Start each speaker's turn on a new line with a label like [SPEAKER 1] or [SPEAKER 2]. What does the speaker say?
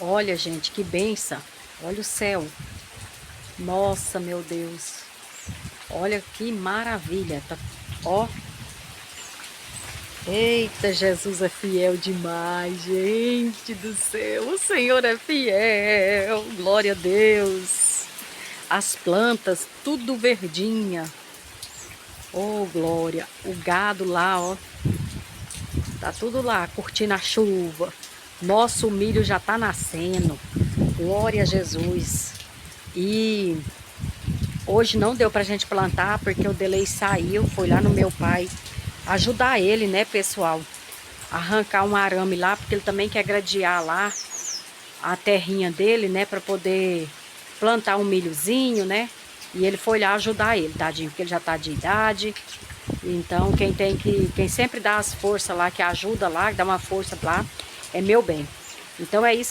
[SPEAKER 1] Olha, gente, que benção. Olha o céu. Nossa, meu Deus. Olha que maravilha. Tá, ó. Eita, Jesus é fiel demais, gente do céu. O Senhor é fiel. Glória a Deus. As plantas, tudo verdinha. Oh, glória. O gado lá, ó. Tá tudo lá, curtindo a chuva. Nosso milho já tá nascendo. Glória a Jesus. E hoje não deu pra gente plantar porque o Delei saiu, foi lá no meu pai ajudar ele, né, pessoal? Arrancar um arame lá, porque ele também quer gradear lá a terrinha dele, né, para poder plantar um milhozinho, né? E ele foi lá ajudar ele, tadinho, porque ele já tá de idade. Então, quem sempre dá as forças lá, que ajuda lá, que dá uma força lá, é meu bem. Então é isso.